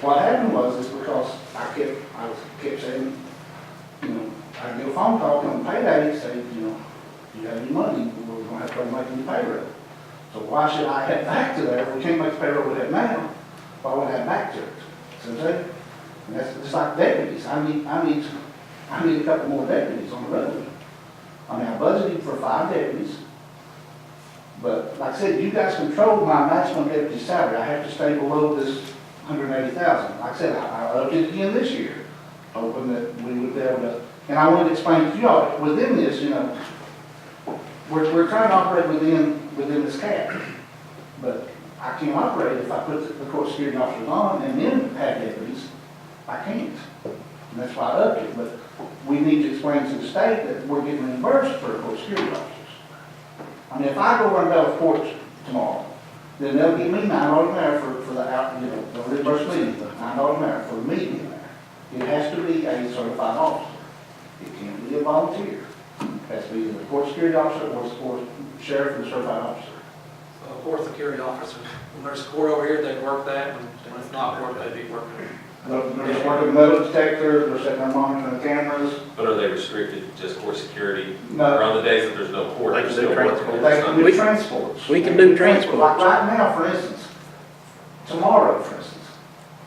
What happened was because I kept saying, you know, I get a phone call from payday saying, you know, you have any money, we're going to have to start making the payroll. So why should I head back to there? If we can't make the payroll we have now, why would I head back to it? So and that's just like deputies. I need a couple more deputies on the road. I mean, I budgeted for 5 deputies. But like I said, you guys control my maximum deputy salary. I have to stay below this $180,000. Like I said, I upped it again this year, hoping that we would be able to. And I wanted to explain to y'all, within this, you know, we're trying to operate within this cap. But I can't operate if I put the court security officers on and then have deputies. I can't. And that's why I upped it. But we need to explain to the state that we're getting reimbursed for court security officers. I mean, if I go run Bell Court tomorrow, then they'll give me $9 an hour for the out, you know, they'll reimburse me $9 an hour for me being there. It has to be a certified officer. It can't be a volunteer. It has to be the court security officer or sheriff and certified officer. So court security officers, when there's a court over here, they work that, and when it's not work, they be working. They're working metal detectors, they're sitting there monitoring the cameras. But are they restricted to just court security? No. Or on the days that there's no court? They they're can still do working? They can do transports. We can They do transports. Like right now, for instance, tomorrow, for instance,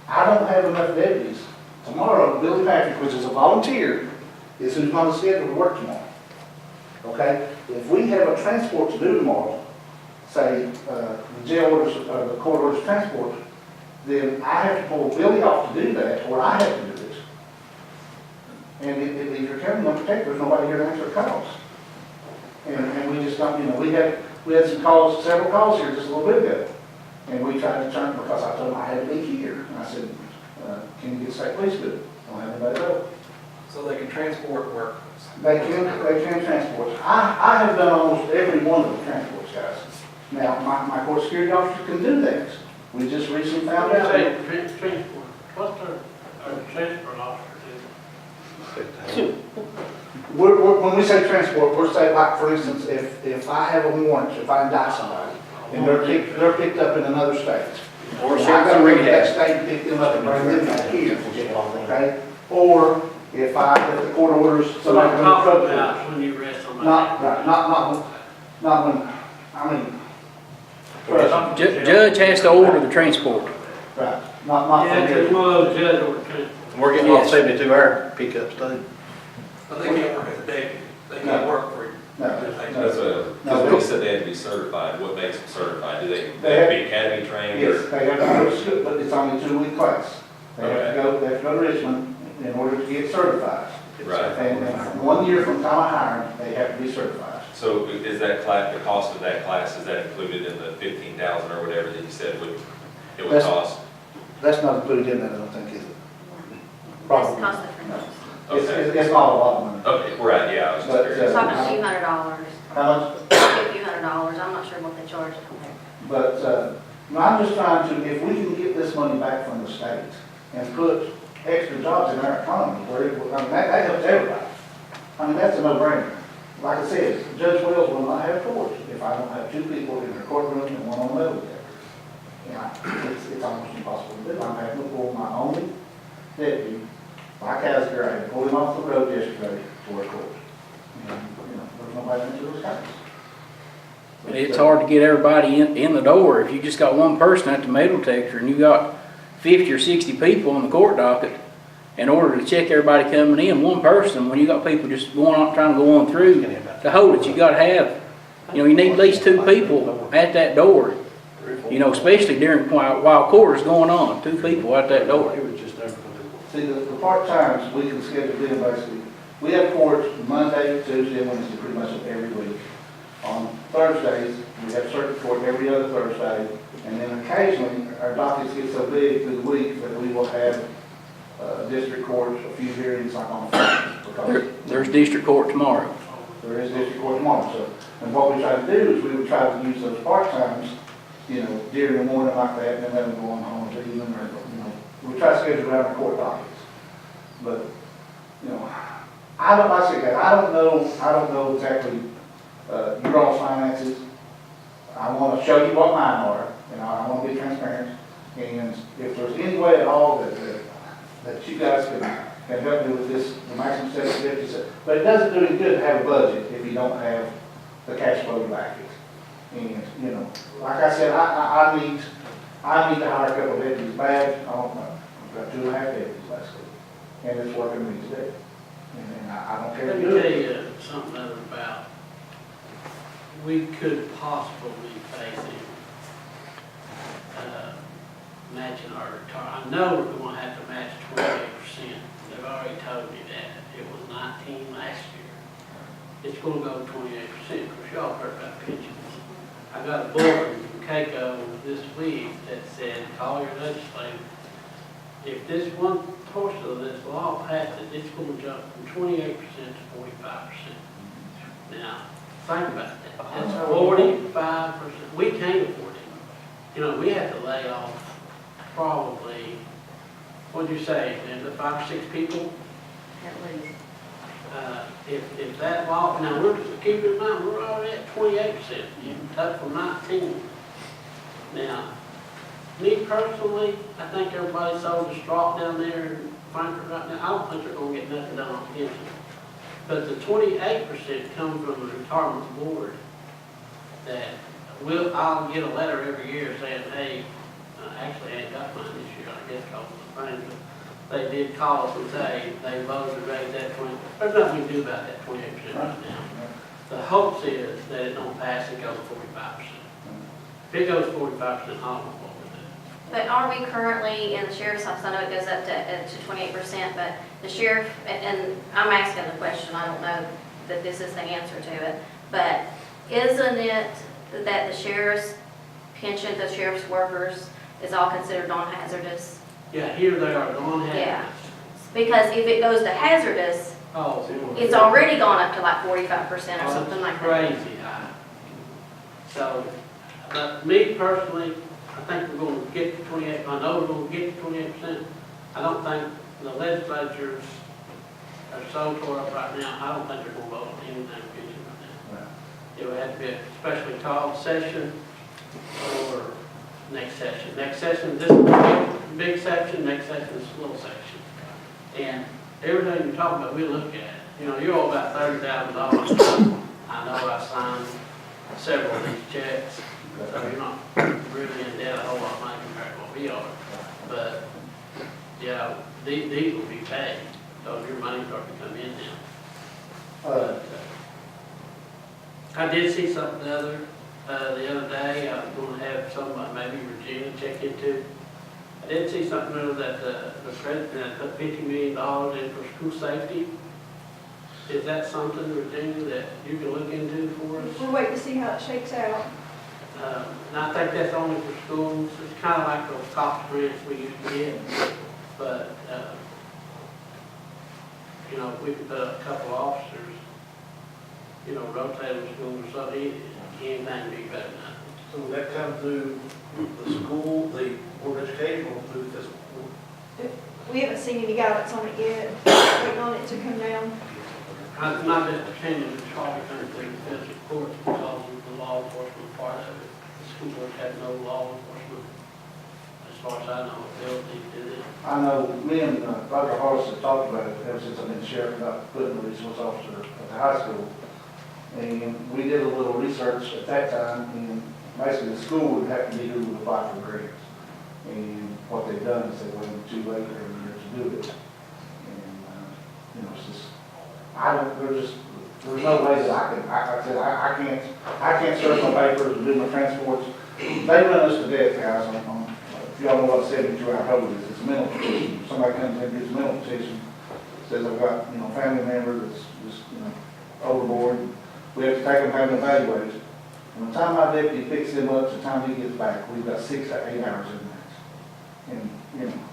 I don't have enough deputies. Tomorrow, Billy Patrick, which is a volunteer, is who's on the schedule to work tomorrow. Okay? If we have a transport to do tomorrow, say, the jail orders, the court orders transport, then I have to pull Billy off to do that, or I have to do it. And if you're counting on protect, there's nobody here to answer calls. And we just don't, you know, we had some calls, several calls here just a little bit ago. And we tried to turn, because I told them I had to be here. And I said, can you get state police to do it? Don't have anybody else. So they can transport work. They can transport. I have done almost every one of the transports, guys. Now, my court security officer can do that. We just recently found out. Transport, what's our transport officer do? When we say transport, we're saying, like, for instance, if I have a warrant, if I indict somebody, and they're picked up in another state. Or I sent gotta to go to that rehab. state and pick them up and bring them back here, okay? Or if the court orders So somebody I'm to talking come about when you arrest somebody. not when, I mean, Judge has to order the transport. right, not Yeah, from because here. one of those judges would transport. We're getting off 72-hour pickups too. But they can't work as a deputy. They can't work for you. No. That's because they said they had to be certified. What makes them certified? Do they have to be academy trained? Yes, Or? they have to go to school, but it's only a 2-week class. They have to go to Richmond in order to get certified. Right. And 1 year from time of hiring, they have to be certified. So is that class, the cost of that class, is that included in the 15,000 or whatever that you said it would That's- cost? That's not included in that, I don't think, is it? That's Probably. the cost of fringes. It's not a lot of money. Okay, right, yeah, I was just But, curious. Talking a few $100s, How much? a few $100s, I'm not sure what they charge down there. But, I'm just trying to, if we can get this money back from the state and put extra jobs in our economy, where, that helps everybody. I mean, that's a no-brainer. Like I said, Judge Wells will not have court if I don't have two people in their courtroom and one on the metal detector. It's almost impossible to do. I'm having to pull my only deputy, Mike Hasker, I had to pull him off the road yesterday for a court. And, there's nobody into those counties. It's hard to get everybody in the door. If you just got one person at the metal detector and you got 50 or 60 people on the court docket, in order to check everybody coming in, one person, when you got people just going on, trying to go on through, to hold it, you gotta have, you need at least 2 people at that door. Especially during while court is going on, 2 people at that door. See, the part-times, we can schedule them basically. We have courts Monday, Tuesday, and Wednesday, pretty much every week. On Thursdays, we have circuit court every other Thursday, and then occasionally, our dockets get so big through the week that we will have district court, a few hearings like on Friday. Because There's district court tomorrow. there is district court tomorrow, so, and what we try to do is we would try to use those part-times, during the morning like that, and then let them go on home to evening, or, we try to schedule around the court dockets. But, I don't know exactly, your all's finances. I want to show you what mine are, and I want to be transparent. And if there's any way at all that you guys can help me with this, the maximum 750, but it doesn't do any good to have a budget if you don't have the cash flow to back it. And, like I said, I need to hire a couple of deputies back. I've got 2.5 deputies basically, and it's working me today. And I don't care. Let me tell you something other about, we could possibly facing matching our retirement. I know we're going to have to match 28%. They've already told me that. It was 19 last year. It's going to go to 28%, because y'all heard about pensions. I got a bulletin from Keiko this week that said, call your legislator. If this one portion of this law passes, it's going to jump from 28% to 45%. Now, think about that. That's 45%. We can't afford it. We have to lay off probably, what'd you say, Linda, 5 or 6 people? At least. If that law, now we're just keeping in mind, we're already at 28%, up from 19. Now, me personally, I think everybody's so distraught down there in Frankfurt right now, I don't think they're gonna get nothing done on pension. But the 28% comes from the retirement board that I'll get a letter every year saying, hey, actually I ain't got mine this year, I guess because of the thing, but they did call us and say they voted to raise that 20. There's nothing we can do about that 28% right now. The hopes is that it don't pass and go to 45%. If it goes 45%, I don't know what we'll do. But are we currently in the sheriff's office, I know it goes up to 28%, but the sheriff, and I'm asking the question, I don't know that this is the answer to it, but isn't it that the sheriff's pension, the sheriff's workers is all considered non-hazardous? Yeah, here they are, non-hazardous. Yeah. Because if it goes to hazardous, Oh, it's already gone up to like 45% or something like that. Crazy high. So, but me personally, I think we're going to get to 28, I know we're going to get to 28%. I don't think the legislatures are so tore up right now, I don't think they're going to vote on anything pension right now. It would have to be a specially called session or next session. Next session, this is a big section, next session is a little section. And everything you're talking about, we look at. You're all about $30,000. I know I signed several of these checks, so you're not really in debt a whole lot of money compared to what we are. But, these will be paid, so your money starts to come in now. I did see something the other day, I was going to have somebody, maybe Regina, check into. I did see something that the president put $50 million in for school safety. Is that something, Regina, that you can look into for us? We're waiting to see how it shakes out. And I think that's only for schools. It's kind of like those cops grants we used to get. But, if we could put a couple officers, rotate the school or something, anything would be better than nothing. So would that come through the school, the Board of Education, or through Fiscal? we haven't seen any guidance on it yet, waiting on it to come down. My best opinion is probably going to be the fiscal court because of the law enforcement part of it. The school board had no law enforcement, as far as I know, ability to do it. I know, me and Dr. Horace have talked about it ever since I've been sheriff, about putting a resource officer at the high school. And we did a little research at that time, and basically the school would have to be who would apply for grants. And what they've done is they've waited too late every year to do it. And, you know, it's just, there's no way that I can't search my papers and do my transports. They run us to death, guys, if y'all know what a 72-hour hold is, it's a mental petition. Somebody comes in, gets a mental petition, says I've got, family member that's just, overboard. We have to take them, have them evaluated. From the time my deputy picks them up to the time he gets back, we've got 6 to 8 hours in the max. And,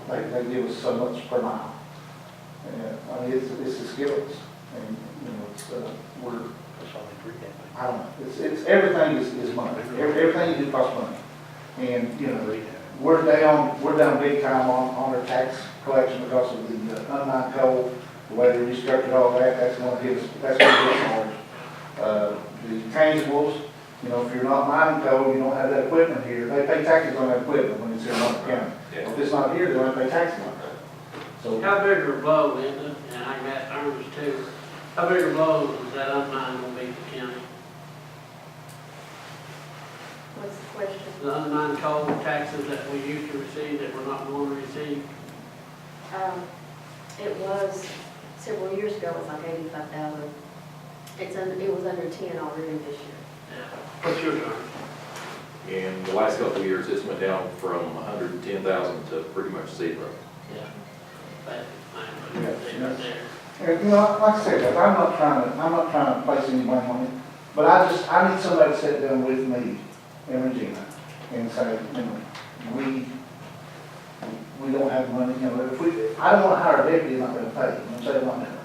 they give us so much per mile. And, I mean, it's the skills. And, it's, I don't know, it's everything is money. Everything you do costs money. And, we're down big time on our tax collection because of the unmined coal, the way they restructured all that, that's going to give us charged. The tangibles, if you're not mining coal, you don't have that equipment here, they pay taxes on that equipment when it's in Montgomery County. Yeah. If it's not here, they don't pay taxes on it. So, How big are blow, isn't it? And I can ask Ernest too. How big are blow is that unmined will be for county? What's the question? The unmined coal taxes that we used to receive that we're not going to receive? It was, several years ago, it was like 85,000. It was under 10 already this year. Yeah. What's your turn? In the last couple of years, it's went down from 110,000 to pretty much zero. Yeah. That's fine. There. and, like I said, guys, I'm not trying to place any blame on it, but I need somebody to sit down with me and Regina and say, we don't have money, if I don't want to hire a deputy, I'm not going to pay, I'm saying right now.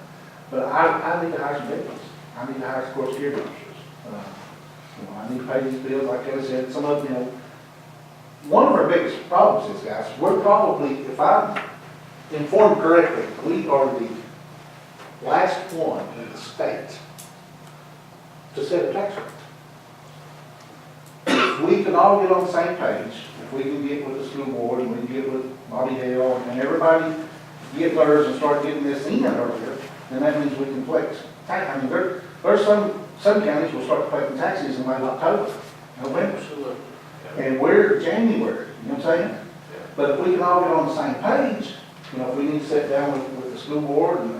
But I need to hire some deputies. I need to hire some court security officers. I need to pay these bills, like Kelly said, some of them, one of our biggest problems is, guys, we're probably, if I'm informed correctly, we are the last one in the state to set a tax rate. If we can all get on the same page, if we can get with the school board, and we can get with Bobby Hale, and everybody get theirs and start getting this in earlier, then that means we can flex. I mean, there's some counties will start collecting taxes in like October, November. Absolutely. And we're January, you know what I'm saying? But if we can all get on the same page, if we need to sit down with the school board and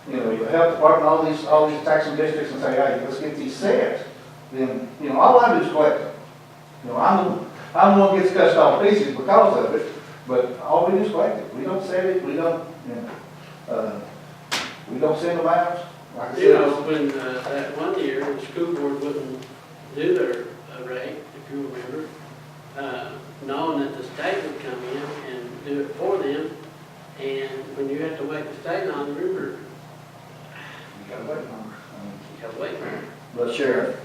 the health department, all these taxing districts and say, hey, let's get these set, then, all I do is collect them. I'm the one who gets cut off pieces because of it, but all we do is collect it. We don't set it, we don't send them out. Like I said, When that one year, the school board wouldn't do their rate, if you remember, knowing that the state would come in and do it for them, and when you have to wait the state on, remember, you gotta wait on them. you gotta wait. But Sheriff,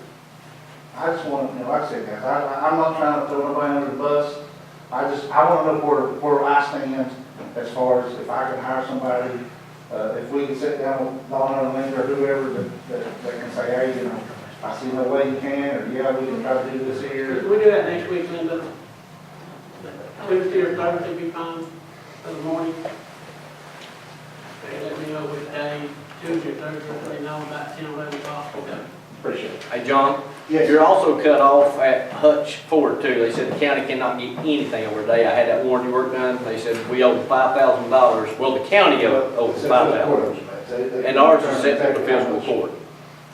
I just want to, like I said, guys, I'm not trying to throw nobody under the bus. I want to know where I stand as far as if I can hire somebody, if we can sit down with Donna or Linda or whoever that can say, hey, I see no way you can, or yeah, we can try to do this here. Can we do that next week, Linda? Tuesday or Thursday be fine for the morning? Let me know which day, Tuesday or Thursday, let me know about 10 or 11 o'clock. Appreciate it. Hey, John, Yes. you're also cut off at Hutch Ford too. They said the county cannot get anything over there. I had that warranty work done. They said we owe $5,000. Well, the county owes $5,000. And ours is set to the fiscal court.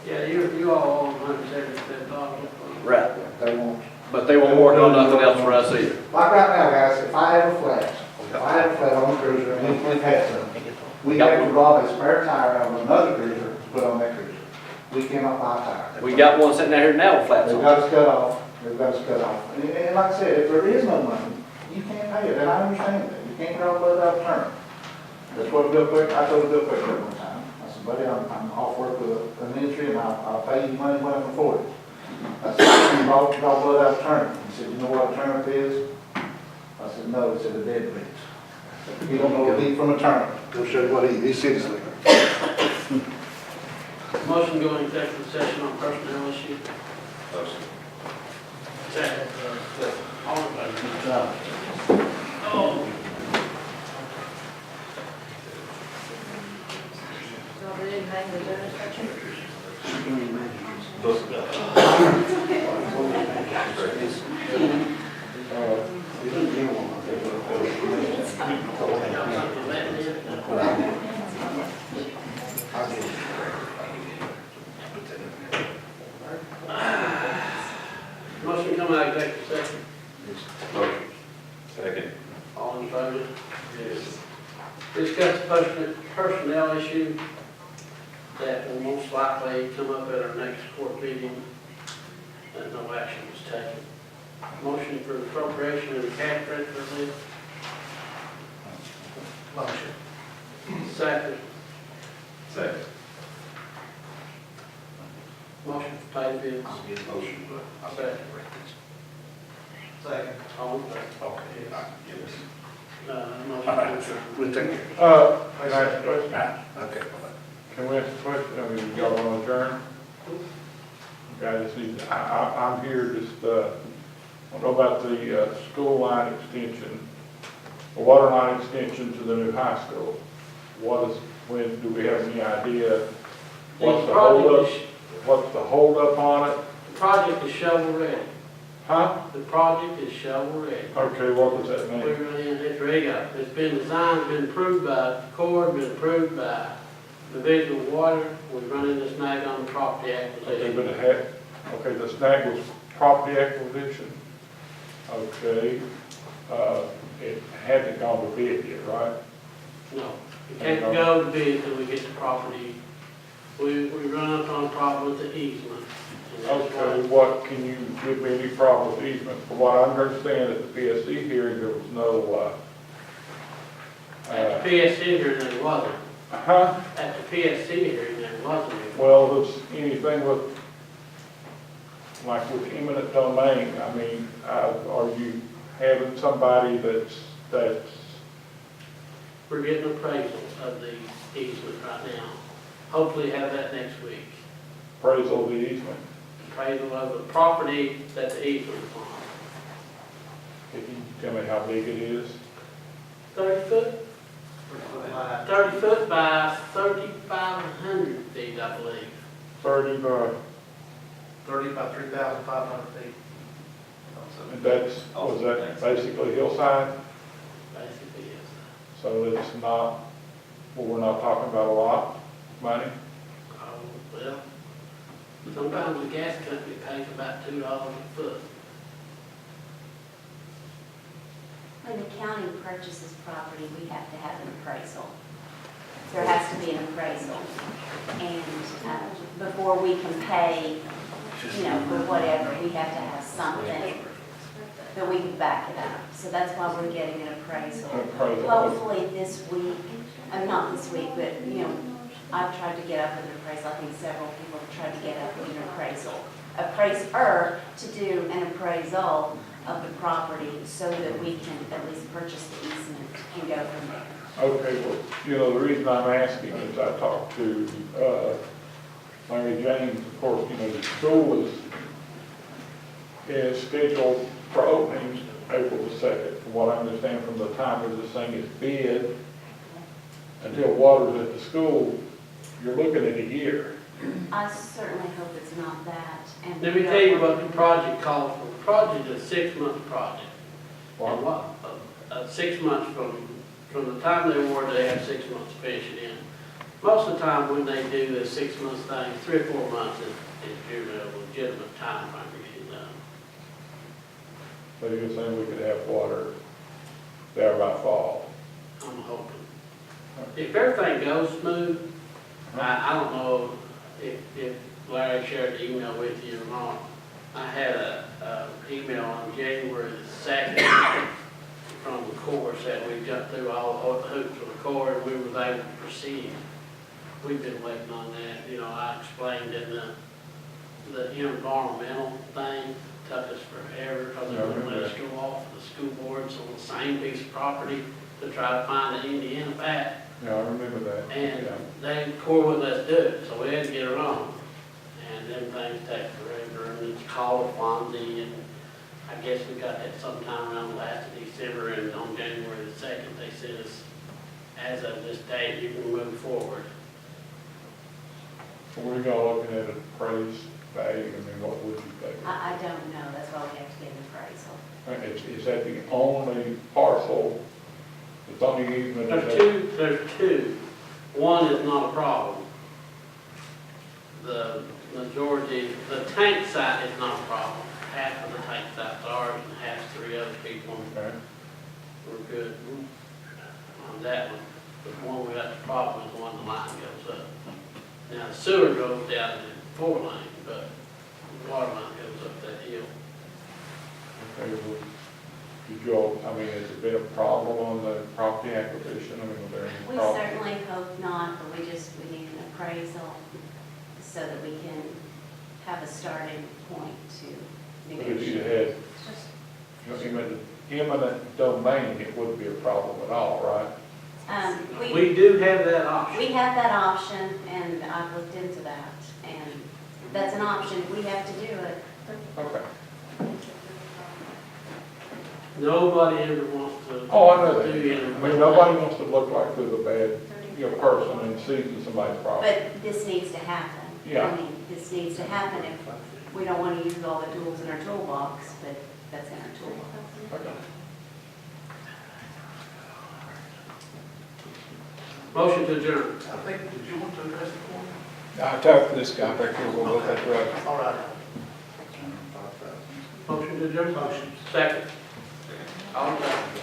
Yeah, you all own $177. Right. They won't. But they won't work on nothing else for us either. Like right now, guys, if I have a flat on the cruiser, and we've had some, we have to rob a spare tire out of another cruiser to put on that cruiser. We cannot buy a tire. We got one sitting out here now with flats They've on. got us cut off. They've got us cut off. And like I said, if there is no money, you can't pay it. And I understand that. You can't draw blood out of turn. That's what Bill Quick, I told Bill Quick one time. I said, buddy, I'm off work with a ministry and I'll pay you money when I can afford it. I said, you draw blood out of turn. He said, you know what a turnip is? I said, no. He said, a dead bitch. He don't know a lead from a turnip. He'll show you what he's seriously. Motion going into executive session on personnel issue. Motion. Second. All in favor? Oh. So we didn't hang the dinner section? Motion come out of executive session. Motion. Second. All in favor? Yes. Discuss personnel issue that will most likely come up at our next court meeting, and no action was taken. Motion for appropriation of the cash transfer list. Motion. Second. Second. Motion for pay bills. Motion, but I'll Second. Second. All in favor? Okay, yes. Motion. We'll take it. Can I ask a question? Okay. Can we ask a question? I mean, y'all want to adjourn? Okay, I just need, I'm here just, I don't know about the school line extension, the water line extension to the new high school. When, do we have any idea? What's the holdup? What's the holdup on it? The project is shovel ready. Huh? The project is shovel ready. Okay, what does that We're mean? running, it's ready up. It's been designed, been approved by Corps, been approved by Division of Water. We're running the snag on the property Okay, acquisition. but it had, okay, the snag was property acquisition. Okay, it hadn't gone to bid yet, right? No, we can't go to bid until we get the property. We run up on a problem with the easement. And that's why- Okay, what, can you give me any problem with easement? From what I understand at the PSC hearing, there was no, At the PSC hearing, there wasn't. huh? At the PSC hearing, there wasn't. Well, there's anything with, like with eminent domain, I mean, are you having somebody that's, We're getting appraisal of the easement right now. Hopefully have that next week. appraisal of the easement? Appraisal of the property that the easement is on. Can you tell me how big it is? 30 foot? 30 foot by 3,500 feet, I believe. 30 by, 30 by 3,500 feet. and that's, was that basically hillside? Basically, yes. So it's not, well, we're not talking about a lot of money? Oh, well, sometimes the gas company pays about $2 a foot. When the county purchases property, we have to have an appraisal. There has to be an appraisal. And before we can pay, for whatever, we have to have something that we can back it up. So that's why we're getting an appraisal. Appraisal. Hopefully this week, not this week, but, I've tried to get up with an appraisal. I think several people have tried to get up with an appraiser to do an appraisal of the property so that we can at least purchase the easement and go from there. Okay, well, the reason I'm asking is I talked to Larry James, of course, the school is scheduled for opening April the 2nd. From what I understand from the time that this thing is bid until water's at the school, you're looking at a year. I certainly hope it's not that. And Let me tell you what the project calls for. The project is a 6-month project. And what, 6 months from the time they award, they have 6 months to finish it in. Most of the time when they do the 6 months thing, 3 or 4 months is usually a legitimate time frame to get it done. So you're saying we could have water there by fall? I'm hoping. If everything goes smooth, I don't know if Larry shared the email with you or not. I had a email on January the 2nd from the Corps that we got through all the hoops with the Corps and we were able to proceed. We've been waiting on that. I explained in the environmental thing took us forever because they wouldn't let us go off the school boards on the same piece of property. to try to find an Indiana bat. Yeah, I remember that. And Yeah. they, Corps wouldn't let us do it, so we had to get it on. And them things take forever, and it's called a Fonzie, and I guess we got that sometime around the last of December, and on January the 2nd, they said us, as of this date, you can move forward. So we're y'all looking at appraised value, I mean, what would you think? I don't know, that's why we have to get an appraisal. Is that the only parcel, it's only easement? There's two. One is not a problem. The majority, the tank site is not a problem. Half of the tank site's ours and half's 3 other people. Okay. We're good on that one. The one we got the problem is the one the line goes up. Now, the sewer goes down in 4 lane, but the water line goes up that hill. Okay, well, did you all, I mean, has it been a problem on the property acquisition? I mean, was there any We problem? certainly hope not, but we need an appraisal so that we can have a starting point to But if you negotiate. had, eminent domain, it wouldn't be a problem at all, right? We do have that option. We have that option, and I've looked into that, and that's an option. We have to do it. Okay. Nobody ever wants to. Oh, I know that. do I anything. mean, nobody wants to look like they're the bad, person and seizing somebody's property. But this needs to happen. Yeah. I mean, this needs to happen if we don't want to use all the tools in our toolbox, but that's in our toolbox. Okay. Motion to adjourn. I think, did you want to address the point? I talked to this guy back here, we'll look at the road. All right. Motion to adjourn? Motion. Second. All in favor?